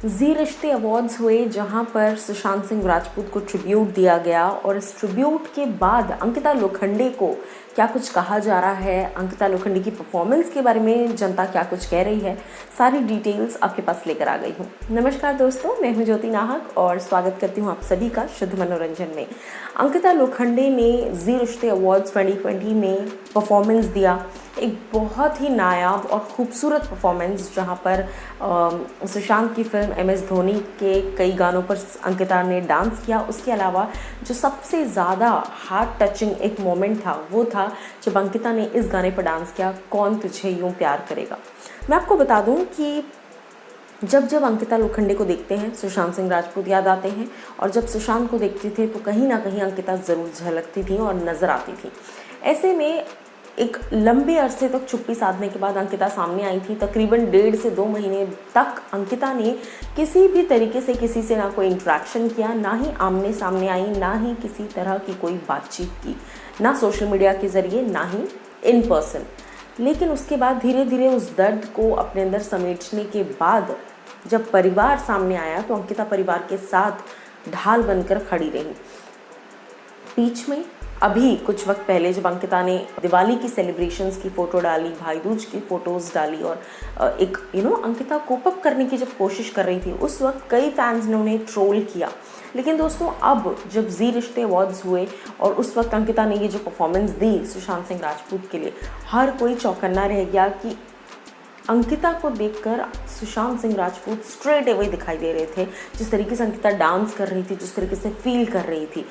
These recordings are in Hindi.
जी रिश्ते अवार्ड्स हुए जहां पर सुशांत सिंह राजपूत को ट्रिब्यूट दिया गया और इस ट्रिब्यूट के बाद अंकिता लोखंडे को क्या कुछ कहा जा रहा है, अंकिता लोखंडे की परफॉर्मेंस के बारे में जनता क्या कुछ कह रही है, सारी डिटेल्स आपके पास लेकर आ गई हूँ। नमस्कार दोस्तों, मैं हूँ ज्योति नाहक और स्वागत करती हूँ आप सभी का शुद्ध मनोरंजन में। अंकिता लोखंडे ने जी रिश्ते अवार्ड्स 2020 में परफॉर्मेंस दिया, एक बहुत ही नायाब और ख़ूबसूरत परफॉर्मेंस जहाँ पर सुशांत की फिल्म MS धोनी के कई गानों पर अंकिता ने डांस किया। उसके अलावा जो सबसे ज़्यादा हार्ट टचिंग एक मोमेंट था वो था जब अंकिता ने इस गाने पर डांस किया, कौन तुझे यूं प्यार करेगा। मैं आपको बता दूं कि जब अंकिता लोखंडे को देखते हैं सुशांत सिंह राजपूत याद आते हैं, और जब सुशांत को देखते थे तो कहीं ना कहीं अंकिता ज़रूर झलकती थी और नज़र आती थी। ऐसे में एक लंबे अरसे तक चुप्पी साधने के बाद अंकिता सामने आई थी। तकरीबन 1.5 से 2 महीने तक अंकिता ने किसी भी तरीके से किसी से ना कोई इंटरेक्शन किया, ना ही आमने सामने आई, ना ही किसी तरह की कोई बातचीत की, ना सोशल मीडिया के ज़रिए, ना ही इन पर्सन। लेकिन उसके बाद धीरे धीरे उस दर्द को अपने अंदर समेटने के बाद जब परिवार सामने आया तो अंकिता परिवार के साथ ढाल बनकर खड़ी रही। बीच में अभी कुछ वक्त पहले जब अंकिता ने दिवाली की सेलिब्रेशंस की फ़ोटो डाली, भाई दूज की फ़ोटोज़ डाली और एक अंकिता कोप अप करने की जब कोशिश कर रही थी, उस वक्त कई फैंस ने उन्हें ट्रोल किया। लेकिन दोस्तों, अब जब जी रिश्ते अवार्ड्स हुए और उस वक्त अंकिता ने ये जो परफॉर्मेंस दी सुशांत सिंह राजपूत के लिए, हर कोई चौकन्ना रह गया कि अंकिता को देखकर सुशांत सिंह राजपूत स्ट्रेट अवे दिखाई दे रहे थे। जिस तरीके से अंकिता डांस कर रही थी, जिस तरीके से फील कर रही थी,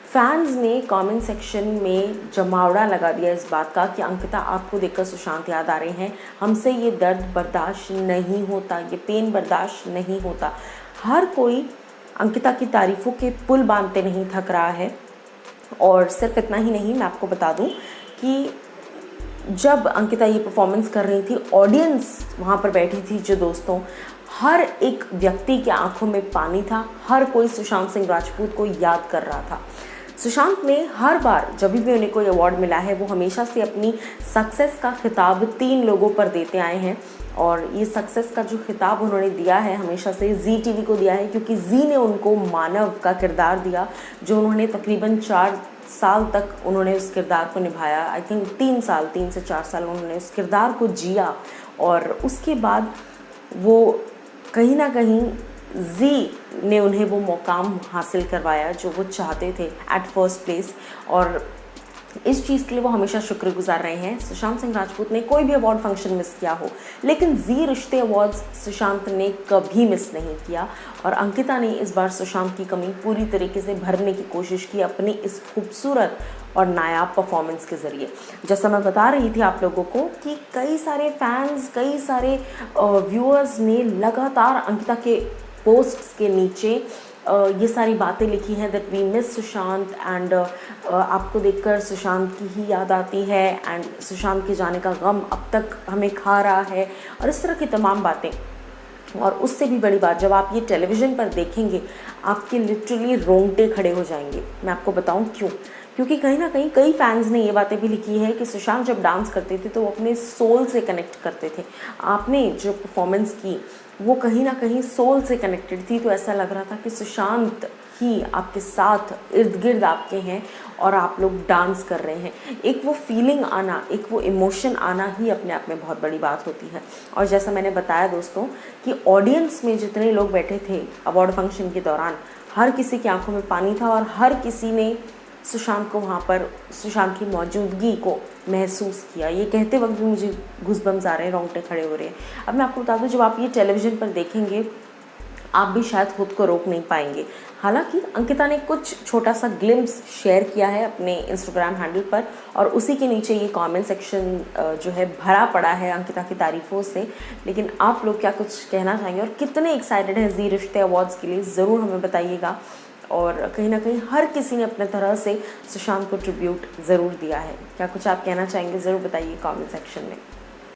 फैंस ने कमेंट सेक्शन में जमावड़ा लगा दिया इस बात का कि अंकिता, आपको देखकर सुशांत याद आ रहे हैं, हमसे ये दर्द बर्दाश्त नहीं होता, ये पेन बर्दाश्त नहीं होता। हर कोई अंकिता की तारीफ़ों के पुल बांधते नहीं थक रहा है। और सिर्फ इतना ही नहीं, मैं आपको बता दूं कि जब अंकिता ये परफॉर्मेंस कर रही थी, ऑडियंस वहाँ पर बैठी थी, जो दोस्तों, हर एक व्यक्ति के आंखों में पानी था। हर कोई सुशांत सिंह राजपूत को याद कर रहा था। सुशांत ने हर बार जब भी उन्हें कोई अवार्ड मिला है, वो हमेशा से अपनी सक्सेस का खिताब 3 लोगों पर देते आए हैं। और ये सक्सेस का जो खिताब उन्होंने दिया है हमेशा से जी टीवी को दिया है, क्योंकि जी ने उनको मानव का किरदार दिया, जो उन्होंने तकरीबन 4 साल तक उन्होंने उस किरदार को निभाया। आई थिंक 3 से 4 साल उन्होंने उस किरदार को जिया और उसके बाद वो कहीं ना कहीं जी ने उन्हें वो मुकाम हासिल करवाया जो वो चाहते थे एट फर्स्ट प्लेस। और इस चीज़ के लिए वो हमेशा शुक्रगुजार रहे हैं। सुशांत सिंह राजपूत ने कोई भी अवार्ड फंक्शन मिस किया हो, लेकिन जी रिश्ते अवार्ड्स सुशांत ने कभी मिस नहीं किया। और अंकिता ने इस बार सुशांत की कमी पूरी तरीके से भरने की कोशिश की अपनी इस खूबसूरत और नायाब परफॉर्मेंस के ज़रिए। जैसा मैं बता रही थी आप लोगों को कि कई सारे फैंस, कई सारे व्यूअर्स ने लगातार अंकिता के पोस्ट्स के नीचे ये सारी बातें लिखी हैं that we miss Sushant and आपको देखकर सुशांत की ही याद आती है एंड सुशांत के जाने का गम अब तक हमें खा रहा है, और इस तरह की तमाम बातें। और उससे भी बड़ी बात, जब आप ये टेलीविज़न पर देखेंगे आपके लिटरली रोंगटे खड़े हो जाएंगे। मैं आपको बताऊं क्यों। क्योंकि कहीं ना कहीं कई फैंस ने ये बातें भी लिखी है कि सुशांत जब डांस करते थे तो वो अपने सोल से कनेक्ट करते थे। आपने जो परफॉर्मेंस की वो कहीं ना कहीं सोल से कनेक्टेड थी, तो ऐसा लग रहा था कि सुशांत ही आपके साथ इर्द गिर्द आपके हैं और आप लोग डांस कर रहे हैं। एक वो फीलिंग आना, एक वो इमोशन आना ही अपने आप में बहुत बड़ी बात होती है। और जैसा मैंने बताया दोस्तों कि ऑडियंस में जितने लोग बैठे थे अवार्ड फंक्शन के दौरान, हर किसी की आंखों में पानी था और हर किसी ने सुशांत को वहाँ पर, सुशांत की मौजूदगी को महसूस किया। ये कहते वक्त भी मुझे गूज़बम्स आ रहे हैं, रोंगटे खड़े हो रहे हैं। अब मैं आपको बता दूँ, जब आप ये टेलीविज़न पर देखेंगे आप भी शायद खुद को रोक नहीं पाएंगे। हालांकि अंकिता ने कुछ छोटा सा ग्लिम्स शेयर किया है अपने इंस्टाग्राम हैंडल पर, और उसी के नीचे ये कमेंट सेक्शन जो है भरा पड़ा है अंकिता की तारीफ़ों से। लेकिन आप लोग क्या कुछ कहना चाहेंगे और कितने एक्साइटेड हैं जी रिश्ते अवार्ड्स के लिए, ज़रूर हमें बताइएगा। और कहीं ना कहीं हर किसी ने अपने तरह से सुशांत को ट्रिब्यूट ज़रूर दिया है। क्या कुछ आप कहना चाहेंगे, ज़रूर बताइए कमेंट सेक्शन में।